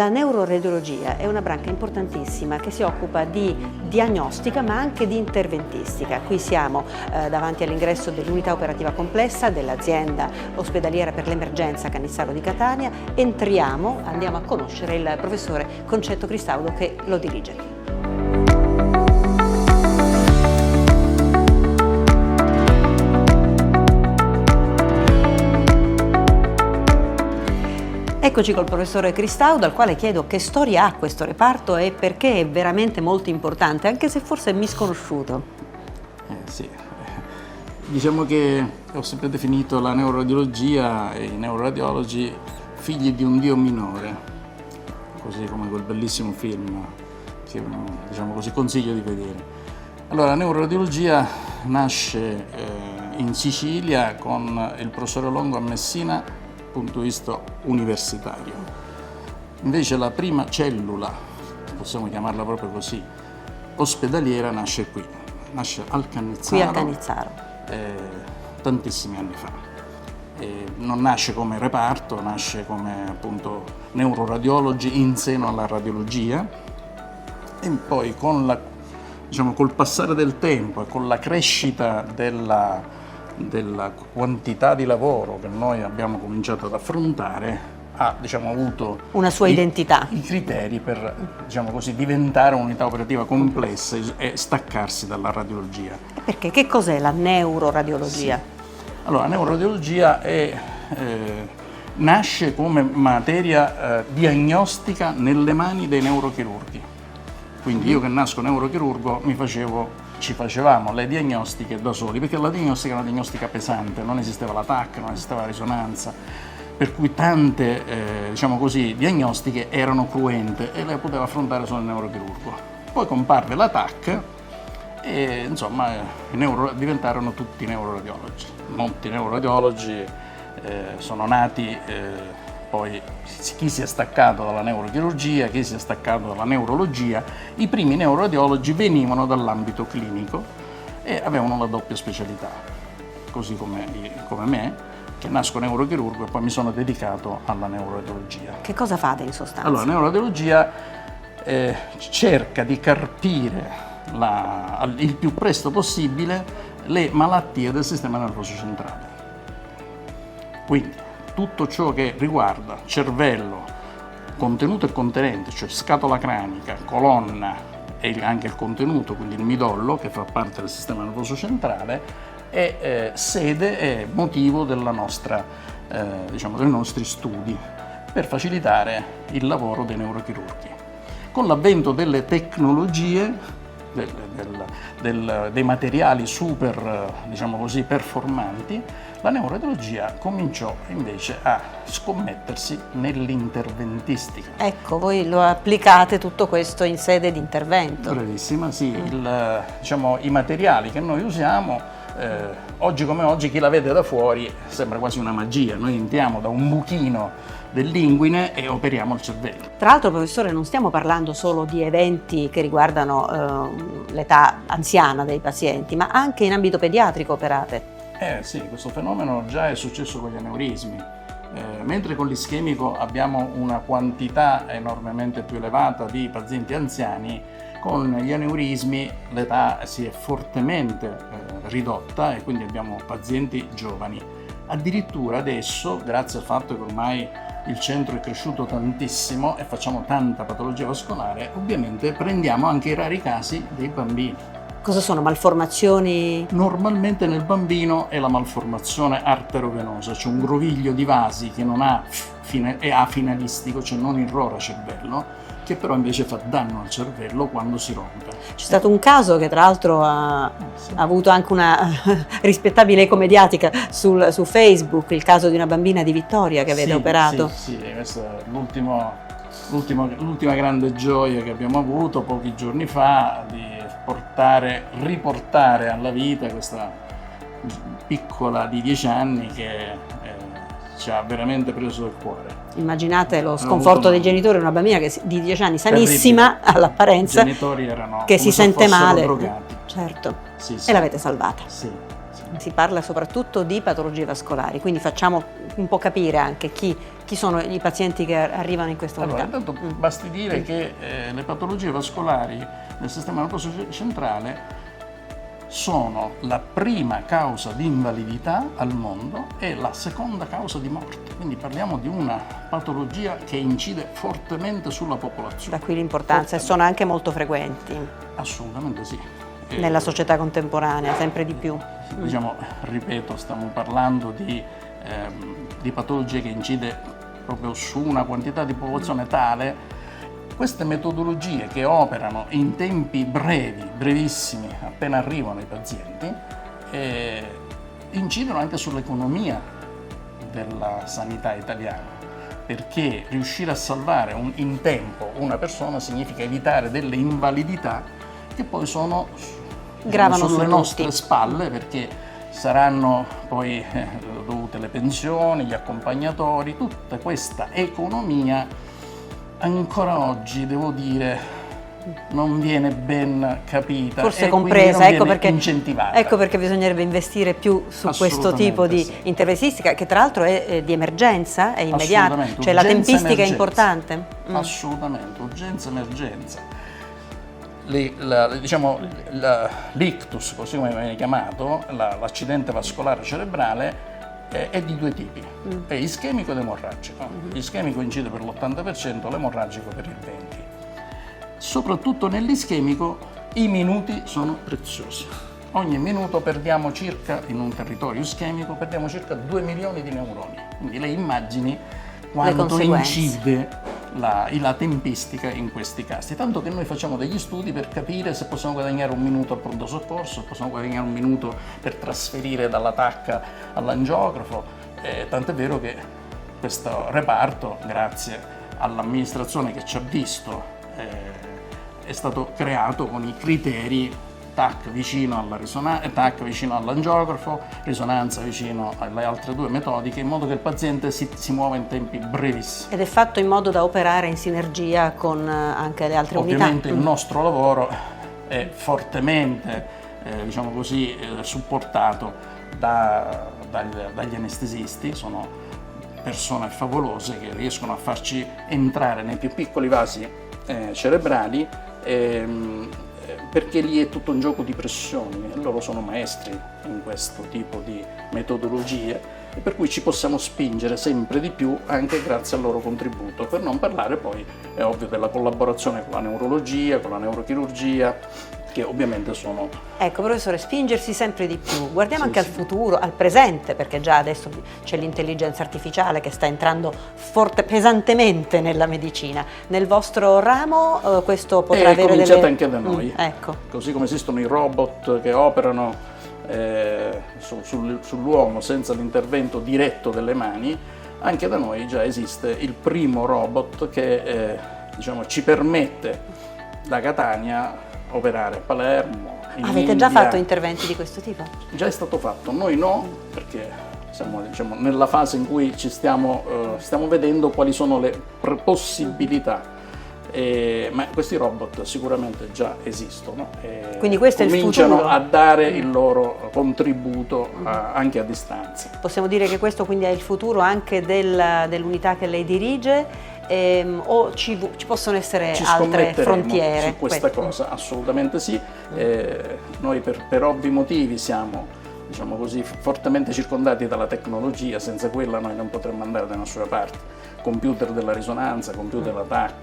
La neuroradiologia è una branca importantissima che si occupa di diagnostica ma anche di interventistica. Qui siamo davanti all'ingresso dell'unità operativa complessa dell'azienda ospedaliera per l'emergenza Cannizzaro di Catania. Entriamo, andiamo a conoscere il professore Concetto Cristaudo che lo dirige. Eccoci col professore Cristaudo, al quale chiedo che storia ha questo reparto e perché è veramente molto importante, anche se forse è misconosciuto. Sì, diciamo che ho sempre definito la neuroradiologia e i neuroradiologi figli di un dio minore, così come quel bellissimo film che diciamo così consiglio di vedere. Allora, la neuroradiologia nasce in Sicilia con il professore Longo a Messina, punto di vista universitario. Invece la prima cellula, possiamo chiamarla proprio così, ospedaliera nasce qui, nasce al Cannizzaro. Qui al Cannizzaro. Tantissimi anni fa. Non nasce come reparto, nasce come appunto neuroradiologi in seno alla radiologia e poi col passare del tempo e con la crescita della quantità di lavoro che noi abbiamo cominciato ad affrontare ha avuto una sua identità, i criteri per diventare un'unità operativa complessa e staccarsi dalla radiologia. Perché? Che cos'è la neuroradiologia? Sì. Allora, la neuroradiologia nasce come materia diagnostica nelle mani dei neurochirurghi. Quindi io che nasco neurochirurgo ci facevamo le diagnostiche da soli, perché la diagnostica è una diagnostica pesante, non esisteva la TAC, non esisteva la risonanza, per cui tante diagnostiche erano cruente e le poteva affrontare solo il neurochirurgo. Poi comparve la TAC e diventarono tutti neuroradiologi. Molti neuroradiologi sono nati, poi chi si è staccato dalla neurochirurgia, chi si è staccato dalla neurologia. I primi neuroradiologi venivano dall'ambito clinico e avevano la doppia specialità, così come me, che nasco neurochirurgo e poi mi sono dedicato alla neuroradiologia. Che cosa fate in sostanza? Allora, la neuroradiologia cerca di carpire il più presto possibile le malattie del sistema nervoso centrale. Quindi tutto ciò che riguarda cervello, contenuto e contenente, cioè scatola cranica, colonna e anche il contenuto, quindi il midollo che fa parte del sistema nervoso centrale, è sede e motivo dei nostri studi per facilitare il lavoro dei neurochirurghi. Con l'avvento delle tecnologie, dei materiali super, performanti, la neuroradiologia cominciò invece a scommettersi nell'interventistica. Ecco, voi lo applicate tutto questo in sede di intervento. Bravissima, sì. I materiali che noi usiamo, oggi come oggi, chi la vede da fuori sembra quasi una magia. Noi entriamo da un buchino dell'inguine e operiamo il cervello. Tra l'altro, professore, non stiamo parlando solo di eventi che riguardano l'età anziana dei pazienti, ma anche in ambito pediatrico operate. Sì, questo fenomeno già è successo con gli aneurismi. Mentre con l'ischemico abbiamo una quantità enormemente più elevata di pazienti anziani, con gli aneurismi l'età si è fortemente ridotta e quindi abbiamo pazienti giovani. Addirittura adesso, grazie al fatto che ormai il centro è cresciuto tantissimo e facciamo tanta patologia vascolare, ovviamente prendiamo anche i rari casi dei bambini. Cosa sono? Malformazioni? Normalmente nel bambino è la malformazione arterovenosa, cioè un groviglio di vasi che non è afinalistico, cioè non irrora cervello, che però invece fa danno al cervello quando si rompe. C'è stato un caso che tra l'altro ha avuto anche una rispettabile eco mediatica su Facebook, il caso di una bambina di Vittoria che avete operato. Sì, questa è l'ultima grande gioia che abbiamo avuto pochi giorni fa, di riportare alla vita questa piccola di 10 anni che ci ha veramente preso il cuore. Immaginate lo sconforto dei genitori, una bambina di 10 anni, sanissima all'apparenza, i genitori erano che si sente male. Drogati. Certo. Sì. E l'avete salvata. Sì. Si parla soprattutto di patologie vascolari, quindi facciamo un po' capire anche chi sono i pazienti che arrivano in questa unità. Allora, intanto basti dire che le patologie vascolari del sistema nervoso centrale sono la prima causa di invalidità al mondo e la seconda causa di morte. Quindi parliamo di una patologia che incide fortemente sulla popolazione. Da qui l'importanza, e sono anche molto frequenti. Assolutamente sì. Nella società contemporanea, sempre di più. Diciamo, ripeto, stiamo parlando di patologie che incide proprio su una quantità di popolazione tale. Queste metodologie che operano in tempi brevi, brevissimi, appena arrivano i pazienti, incidono anche sull'economia della sanità italiana, perché riuscire a salvare in tempo una persona significa evitare delle invalidità che poi sono gravano sulle su nostre tutti. spalle, perché saranno poi dovute le pensioni, gli accompagnatori, tutta questa economia ancora oggi, devo dire, non viene ben capita, forse e compresa, ecco perché incentivata. Ecco perché bisognerebbe investire più su questo tipo di sì. interventistica, che tra l'altro è di emergenza, è immediata, cioè la tempistica emergenza. è importante. Assolutamente, urgenza emergenza. L'ictus, così come viene chiamato, l'accidente vascolare cerebrale, è di due tipi, è ischemico ed emorragico. L'ischemico incide per l'80%, l'emorragico per il 20%. Soprattutto nell'ischemico i minuti sono preziosi. Ogni minuto perdiamo in un territorio ischemico, perdiamo circa 2 milioni di neuroni. Quindi lei immagini quanto incide la tempistica in questi casi. Tanto che noi facciamo degli studi per capire se possiamo guadagnare un minuto al pronto soccorso, se possiamo guadagnare un minuto per trasferire dalla TAC all'angiografo. Tant'è vero che questo reparto, grazie all'amministrazione che ci ha visto, è stato creato con i criteri TAC vicino alla risonanza, TAC vicino all'angiografo, risonanza vicino alle altre due metodiche, in modo che il paziente si muova in tempi brevissimi. Ed è fatto in modo da operare in sinergia con anche le altre unità. Ovviamente il nostro lavoro è fortemente, diciamo così, supportato dagli anestesisti. Sono persone favolose che riescono a farci entrare nei più piccoli vasi cerebrali, perché lì è tutto un gioco di pressioni e loro sono maestri in questo tipo di metodologie, e per cui ci possiamo spingere sempre di più anche grazie al loro contributo, per non parlare poi, è ovvio, della collaborazione con la neurologia, con la neurochirurgia, che ovviamente sono... Ecco, professore, spingersi sempre di più. Guardiamo anche al futuro, al presente, perché già adesso c'è l'intelligenza artificiale che sta entrando pesantemente nella medicina. Nel vostro ramo questo potrà avere delle... È cominciato anche da noi. Ecco. Così come esistono i robot che operano sull'uomo senza l'intervento diretto delle mani, anche da noi già esiste il primo robot che diciamo, ci permette da Catania operare a Palermo, in Avete India. già fatto interventi di questo tipo? Già è stato fatto, noi no, perché siamo, diciamo, nella fase in cui ci stiamo vedendo quali sono le possibilità. Ma questi robot sicuramente già esistono, quindi questo è il futuro. Cominciano a dare il loro contributo anche a distanza. Possiamo dire che questo quindi è il futuro anche dell'unità che lei dirige, o ci possono essere altre frontiere? Su questa cosa, assolutamente sì. Noi per ovvi motivi siamo, diciamo così, fortemente circondati dalla tecnologia, senza quella noi non potremmo andare da nessuna parte. Computer della risonanza, computer della TAC,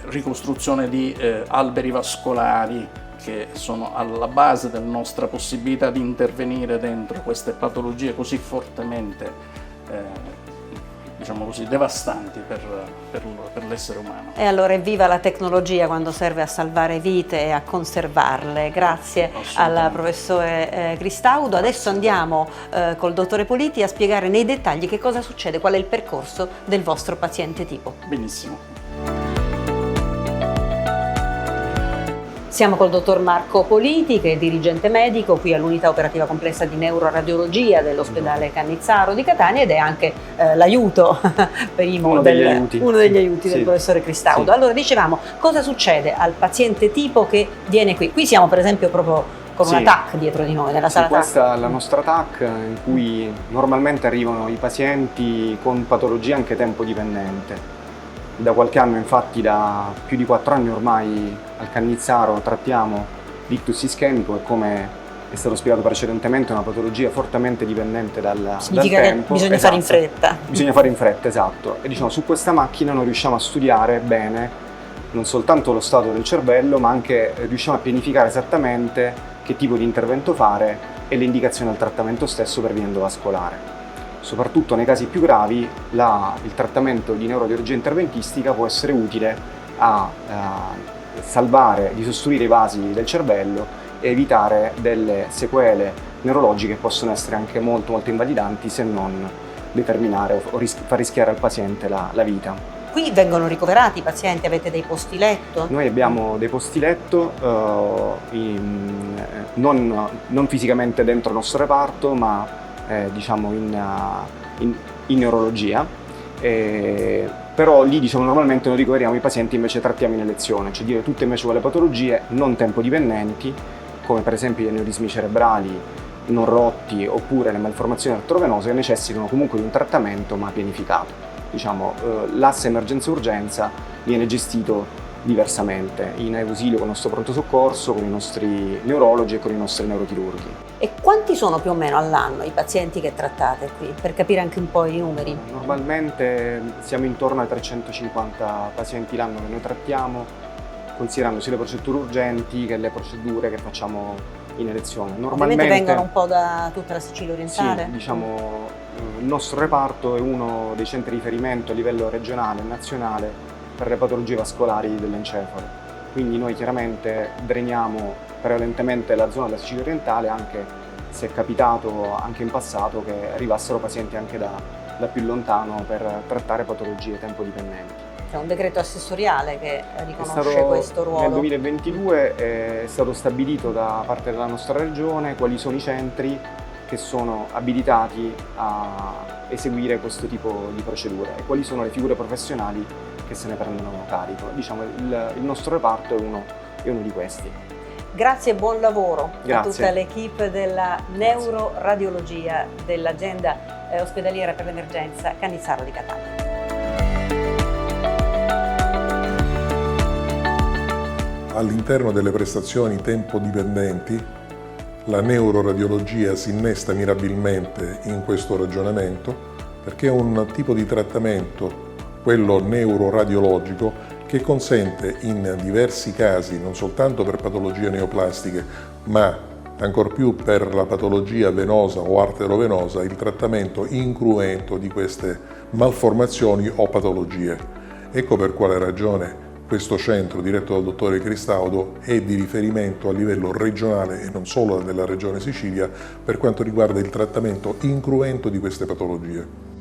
ricostruzione di alberi vascolari che sono alla base della nostra possibilità di intervenire dentro queste patologie così fortemente diciamo così, devastanti per l'essere umano. E allora evviva la tecnologia quando serve a salvare vite e a conservarle. Grazie al professore Cristaudo. Adesso andiamo col dottore Politi a spiegare nei dettagli che cosa succede, qual è il percorso del vostro paziente tipo. Benissimo. Siamo col dottor Marco Politi, che è dirigente medico qui all'unità operativa complessa di neuroradiologia dell'ospedale Cannizzaro di Catania, ed è anche l'aiuto uno degli aiuti del professore Cristaudo. Allora, dicevamo, cosa succede al paziente tipo che viene qui? Qui siamo per esempio proprio con una TAC dietro di noi, nella sala TAC. Questa è la nostra TAC in cui normalmente arrivano i pazienti con patologie anche tempo-dipendente. Da qualche anno, infatti da più di 4 anni ormai, al Cannizzaro trattiamo l'ictus ischemico e, come è stato spiegato precedentemente, è una patologia fortemente dipendente dal Significa tempo. Che bisogna fare in fretta. Bisogna fare in fretta, esatto. E diciamo, su questa macchina noi riusciamo a studiare bene non soltanto lo stato del cervello, ma anche riusciamo a pianificare esattamente che tipo di intervento fare e le indicazioni al trattamento stesso per via endovascolare. Soprattutto nei casi più gravi il trattamento di neurodiologia interventistica può essere utile a salvare, disostruire i vasi del cervello e evitare delle sequele neurologiche che possono essere anche molto molto invalidanti, se non determinare o far rischiare al paziente la vita. Qui vengono ricoverati i pazienti, avete dei posti letto? Noi abbiamo dei posti letto, non fisicamente dentro il nostro reparto, ma diciamo in neurologia. Però lì, diciamo, normalmente noi ricoveriamo i pazienti invece trattiamo in elezione, cioè dire tutte invece quelle patologie non tempo-dipendenti, come per esempio gli aneurismi cerebrali non rotti oppure le malformazioni arteriovenose, che necessitano comunque di un trattamento ma pianificato. Diciamo, l'asse emergenza-urgenza viene gestito diversamente, in ausilio con il nostro pronto soccorso, con i nostri neurologi e con i nostri neurochirurghi. E quanti sono più o meno all'anno i pazienti che trattate qui, per capire anche un po' i numeri? Normalmente siamo intorno ai 350 pazienti l'anno che noi trattiamo, considerando sia le procedure urgenti che le procedure che facciamo in elezione. Ovviamente vengono un po' da tutta la Sicilia orientale? Sì, diciamo, il nostro reparto è uno dei centri di riferimento a livello regionale e nazionale per le patologie vascolari dell'encefalo. Quindi noi chiaramente dreniamo prevalentemente la zona della Sicilia orientale, anche se è capitato anche in passato che arrivassero pazienti anche da più lontano per trattare patologie tempo-dipendenti. C'è un decreto assessoriale che riconosce questo ruolo? Nel 2022 è stato stabilito da parte della nostra regione quali sono i centri che sono abilitati a eseguire questo tipo di procedure e quali sono le figure professionali che se ne prendono carico. Diciamo, il nostro reparto è uno di questi. Grazie e buon lavoro a Grazie. tutta l'equipe della neuroradiologia dell'azienda ospedaliera per l'emergenza Cannizzaro di Catania. All'interno delle prestazioni tempo-dipendenti, la neuroradiologia si innesta mirabilmente in questo ragionamento perché è un tipo di trattamento, quello neuroradiologico, che consente in diversi casi, non soltanto per patologie neoplastiche, ma ancor più per la patologia venosa o arterovenosa, il trattamento incruento di queste malformazioni o patologie. Ecco per quale ragione questo centro, diretto dal dottore Cristaudo, è di riferimento a livello regionale e non solo della regione Sicilia per quanto riguarda il trattamento incruento di queste patologie.